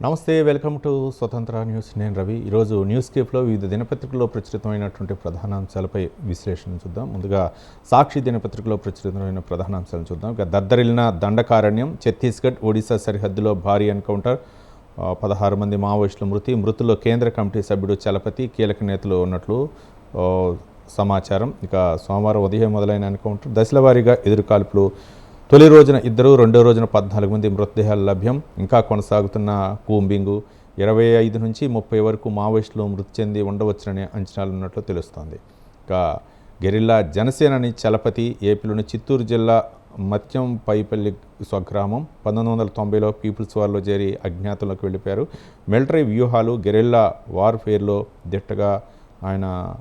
నమస్తే, welcome to స్వతంత్ర news. నేను రవి. ఈరోజు న్యూస్ కేఫ్లో వివిధ దినపత్రికల్లో ప్రచురితమైనటువంటి ప్రధానాంశాలపై విశ్లేషణ చూద్దాం. ముందుగా సాక్షి దినపత్రికలో ప్రచురితమైన ప్రధానాంశాలను చూద్దాం. ఇక దద్దరిల్లిన దండకారణ్యం, ఛత్తీస్గఢ్ ఒడిశా సరిహద్దులో భారీ ఎన్కౌంటర్, 16 మంది మావోయిస్టుల మృతుల్లో కేంద్ర కమిటీ సభ్యుడు చలపతి కీలక నేతలు ఉన్నట్లు సమాచారం. ఇక సోమవారం ఉదయం మొదలైన ఎన్కౌంటర్ దశల వారీగా ఎదురుకాల్పులు. తొలి రోజున 2, రెండో రోజున 14 మంది మృతదేహాలు లభ్యం. ఇంకా కొనసాగుతున్న కూంబింగు. 25 నుంచి 30 వరకు మావోయిస్టులు మృతి చెంది ఉండవచ్చుననే అంచనాలు ఉన్నట్లు తెలుస్తోంది. ఇక గెరిల్లా జనసేనని చలపతి. ఏపీలోని చిత్తూరు జిల్లా మత్యంపైపల్లి స్వగ్రామం 1990లో పీపుల్స్ వార్లో చేరి అజ్ఞాతంలోకి వెళ్ళిపోయారు. మిలిటరీ వ్యూహాలు, గెరిల్లా వార్ఫేర్లో దిట్టగా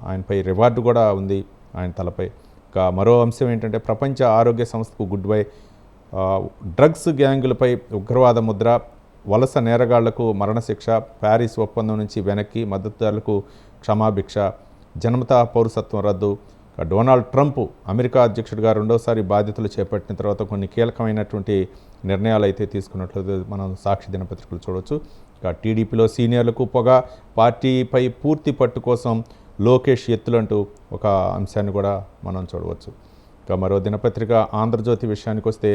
ఆయనపై రివార్డు కూడా ఉంది ఆయన తలపై. ఇక మరో అంశం ఏంటంటే ప్రపంచ ఆరోగ్య సంస్థకు గుడ్ బై. డ్రగ్స్ గ్యాంగులపై ఉగ్రవాద ముద్ర, వలస నేరగాళ్లకు మరణశిక్ష, ప్యారిస్ ఒప్పందం నుంచి వెనక్కి, మద్దతుదారులకు క్షమాభిక్ష, జన్మతా పౌరసత్వం రద్దు. డొనాల్డ్ ట్రంప్ అమెరికా అధ్యక్షుడిగా రెండోసారి బాధ్యతలు చేపట్టిన తర్వాత కొన్ని కీలకమైనటువంటి నిర్ణయాలు అయితే తీసుకున్నట్లు మనం సాక్షి దినపత్రికలు చూడవచ్చు. ఇక టీడీపీలో సీనియర్లకు పొగ, పార్టీపై పూర్తి పట్టు కోసం లోకేష్ ఎత్తులంటూ ఒక అంశాన్ని కూడా మనం చూడవచ్చు. ఇక మరో దినపత్రిక ఆంధ్రజ్యోతి విషయానికి వస్తే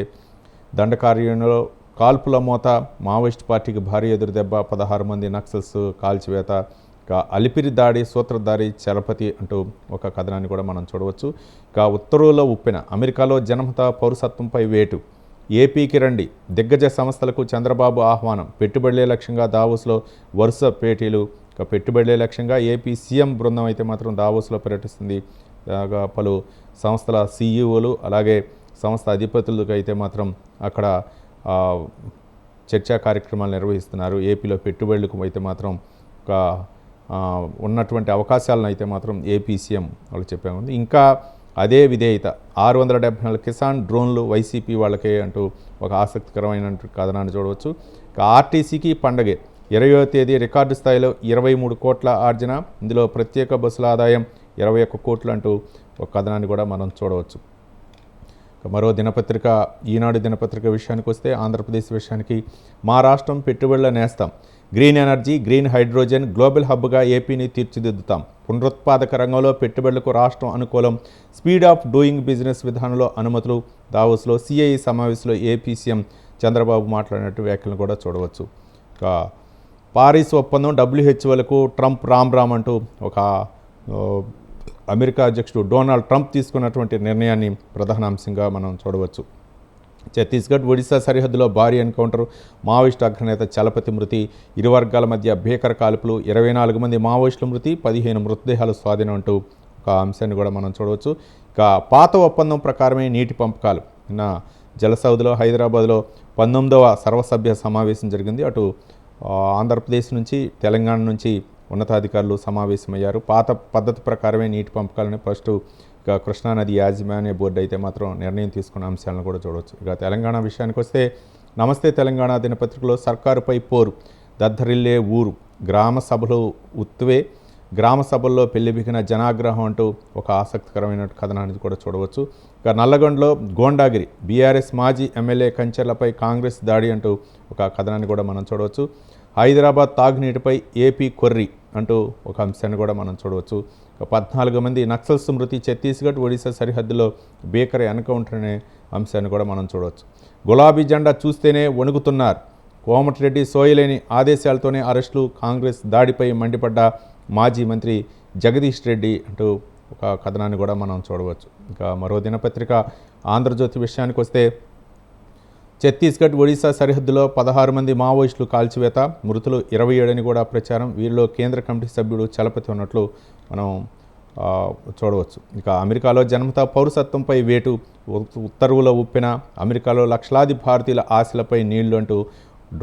దండకారణ్యంలో కాల్పుల మోత, మావోయిస్ట్ పార్టీకి భారీ ఎదురుదెబ్బ, 16 మంది నక్సల్స్ కాల్చివేత. ఇక అలిపిరి దాడి సూత్రధారి చలపతి అంటూ ఒక కథనాన్ని కూడా మనం చూడవచ్చు. ఇక ఉత్తర్వుల్లో ఉప్పెన, అమెరికాలో జనమత పౌరసత్వంపై వేటు, ఏపీకి రండి, దిగ్గజ సంస్థలకు చంద్రబాబు ఆహ్వానం, పెట్టుబడులే లక్ష్యంగా దావోస్లో వరుస భేటీలు. ఇక పెట్టుబడులే లక్ష్యంగా ఏపీ సీఎం బృందం అయితే మాత్రం దావోస్లో పర్యటిస్తుంది. పలు సంస్థల సీఈఓలు అలాగే సంస్థ అధిపతులకు అయితే మాత్రం అక్కడ చర్చా కార్యక్రమాలు నిర్వహిస్తున్నారు. ఏపీలో పెట్టుబడులకు అయితే మాత్రం ఒక ఉన్నటువంటి అవకాశాలను అయితే మాత్రం ఏపీ సీఎం వాళ్ళు చెప్పాము. ఇంకా అదే విధేయత, 674 కిసాన్ డ్రోన్లు వైసీపీ వాళ్ళకే అంటూ ఒక ఆసక్తికరమైన కథనాన్ని చూడవచ్చు. ఇక ఆర్టీసీకి పండగే, 20వ తేదీ రికార్డు స్థాయిలో 23 కోట్ల ఆర్జన, ఇందులో ప్రత్యేక బస్సుల ఆదాయం 21 కోట్లు అంటూ ఒక కథనాన్ని కూడా మనం చూడవచ్చు. మరో దినపత్రిక ఈనాడు దినపత్రిక విషయానికి వస్తే ఆంధ్రప్రదేశ్ విషయానికి, మా రాష్ట్రం పెట్టుబడుల నేస్తాం, green energy, green hydrogen global హబ్గా ఏపీని తీర్చిదిద్దుతాం, పునరుత్పాదక రంగంలో పెట్టుబడులకు రాష్ట్రం అనుకూలం, స్పీడ్ ఆఫ్ డూయింగ్ బిజినెస్ విధానంలో అనుమతులు. దావోస్లో సిఐ సమావేశంలో ఏపీ సీఎం చంద్రబాబు మాట్లాడినట్టు వ్యాఖ్యలను కూడా చూడవచ్చు. ఇక పారిస్ ఒప్పందం, డబ్ల్యూహెచ్ఓలకు ట్రంప్ రామ్ అంటూ ఒక అమెరికా అధ్యక్షుడు డొనాల్డ్ ట్రంప్ తీసుకున్నటువంటి నిర్ణయాన్ని ప్రధాన అంశంగా మనం చూడవచ్చు. ఛత్తీస్గఢ్ ఒడిశా సరిహద్దులో భారీ ఎన్కౌంటర్, మావోయిస్టు అగ్రనేత చలపతి మృతి, ఇరు వర్గాల మధ్య భీకర కాల్పులు, 24 మంది మావోయిస్టుల మృతి, 15 మృతదేహాలు స్వాధీనం అంటూ ఒక అంశాన్ని కూడా మనం చూడవచ్చు. ఇక పాత ఒప్పందం ప్రకారమే నీటి పంపకాలు. నిన్న జలసౌద్లో హైదరాబాద్లో 19వ సర్వసభ్య సమావేశం జరిగింది. అటు ఆంధ్రప్రదేశ్ నుంచి, తెలంగాణ నుంచి ఉన్నతాధికారులు సమావేశమయ్యారు. పాత పద్ధతి ప్రకారమే నీటి పంపకాలని ఫస్ట్ ఇక కృష్ణానది యాజమాన్య బోర్డు అయితే మాత్రం నిర్ణయం తీసుకున్న అంశాలను కూడా చూడవచ్చు. ఇక తెలంగాణ విషయానికి వస్తే నమస్తే తెలంగాణ దినపత్రికలో సర్కారుపై పోరు, దద్దరిల్లే ఊరు, గ్రామ సభలు ఉత్తువే, గ్రామ సభల్లో పెళ్లిబిగిన జనాగ్రహం అంటూ ఒక ఆసక్తికరమైన కథనాన్ని కూడా చూడవచ్చు. ఇక నల్లగొండలో గోండాగిరి, బీఆర్ఎస్ మాజీ ఎమ్మెల్యే కంచెర్లపై కాంగ్రెస్ దాడి అంటూ ఒక కథనాన్ని కూడా మనం చూడవచ్చు. హైదరాబాద్ తాగునీటిపై ఏపీ కొర్రి అంటూ ఒక అంశాన్ని కూడా మనం చూడవచ్చు. 14 మంది నక్సల్స్ మృతి, ఛత్తీస్గఢ్ ఒడిశా సరిహద్దులో భీకర ఎన్కౌంటర్ అనే అంశాన్ని కూడా మనం చూడవచ్చు. గులాబీ జెండా చూస్తేనే వణుకుతున్నారు, కోమటిరెడ్డి సోయలేని ఆదేశాలతోనే అరెస్టులు, కాంగ్రెస్ దాడిపై మండిపడ్డ మాజీ మంత్రి జగదీష్ రెడ్డి అంటూ ఒక కథనాన్ని కూడా మనం చూడవచ్చు. ఇంకా మరో దినపత్రిక ఆంధ్రజ్యోతి విషయానికి వస్తే ఛత్తీస్గఢ్ ఒడిశా సరిహద్దులో 16 మంది మావోయిస్టులు కాల్చివేత, మృతులు 27 అని కూడా ప్రచారం. వీరిలో కేంద్ర కమిటీ సభ్యుడు చలపతి ఉన్నట్లు మనం చూడవచ్చు. ఇక అమెరికాలో జన్మతా పౌరసత్వంపై వేటు, ఉత్తర్వుల ఉప్పెన, అమెరికాలో లక్షలాది భారతీయుల ఆశలపై నీళ్లు అంటూ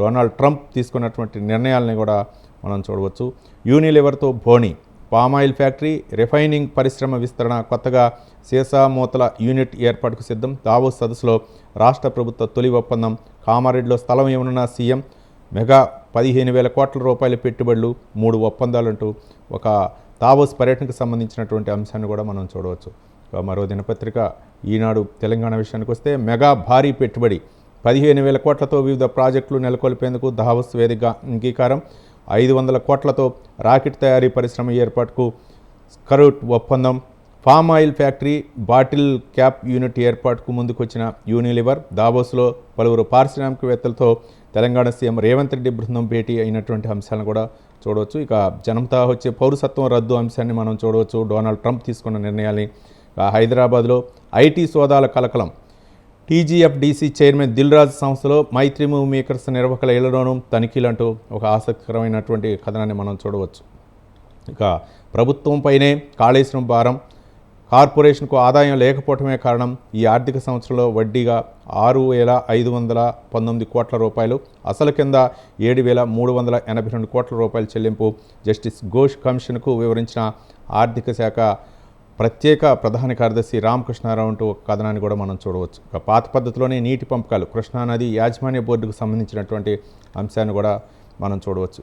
డొనాల్డ్ ట్రంప్ తీసుకున్నటువంటి నిర్ణయాలని కూడా మనం చూడవచ్చు. యూనిలివర్తో బోణి, పామాయిల్ ఫ్యాక్టరీ, రిఫైనింగ్ పరిశ్రమ విస్తరణ, కొత్తగా సీసా మూతల యూనిట్ ఏర్పాటుకు సిద్ధం, దావోస్ సదస్సులో రాష్ట్ర ప్రభుత్వ తొలి ఒప్పందం, కామారెడ్డిలో స్థలం ఇవ్వనున్న సీఎం, మెగా 15,000 కోట్ల రూపాయల పెట్టుబడులు, 3 ఒప్పందాలంటూ ఒక దావోస్ పర్యటనకు సంబంధించినటువంటి అంశాన్ని కూడా మనం చూడవచ్చు. మరో దినపత్రిక ఈనాడు తెలంగాణ విషయానికి వస్తే మెగా భారీ పెట్టుబడి, 15,000 కోట్లతో వివిధ ప్రాజెక్టులు నెలకొల్పేందుకు దావోస్ వేదికగా అంగీకారం. 500 కోట్లతో రాకెట్ తయారీ పరిశ్రమ ఏర్పాటుకు స్కరూట్ ఒప్పందం. Palm oil factory, bottle cap unit ఏర్పాటుకు ముందుకొచ్చిన యూనిలివర్. దావోస్లో పలువురు పారిశ్రామికవేత్తలతో తెలంగాణ సీఎం రేవంత్ రెడ్డి బృందం భేటీ అయినటువంటి అంశాలను కూడా చూడవచ్చు. ఇక జనంతా వచ్చే పౌరసత్వం రద్దు అంశాన్ని మనం చూడవచ్చు. డొనాల్డ్ ట్రంప్ తీసుకున్న నిర్ణయాల్ని. హైదరాబాద్లో ఐటీ సోదాల కలకలం. టీజీఎఫ్డీసీ చైర్మన్ దిల్రాజ్ సంస్థలో మైత్రి మూవ్ మేకర్స్ నిర్వాహకుల ఇళ్లలోనూ తనిఖీలంటూ ఒక ఆసక్తికరమైనటువంటి కథనాన్ని మనం చూడవచ్చు. ఇక ప్రభుత్వంపైనే కాళేశ్వరం భారం. కార్పొరేషన్కు ఆదాయం లేకపోవటమే కారణం. ఈ ఆర్థిక సంవత్సరంలో వడ్డీగా 6,519 కోట్ల రూపాయలు, అసలు కింద 7,382 కోట్ల రూపాయల చెల్లింపు. జస్టిస్ ఘోష్ కమిషన్కు వివరించిన ఆర్థిక శాఖ ప్రత్యేక ప్రధాన కార్యదర్శి రామకృష్ణారావు అంటూ ఒక కథనాన్ని కూడా మనం చూడవచ్చు. ఇక పాత పద్ధతిలోనే నీటి పంపకాలు, కృష్ణానది యాజమాన్య బోర్డుకు సంబంధించినటువంటి అంశాన్ని కూడా మనం చూడవచ్చు.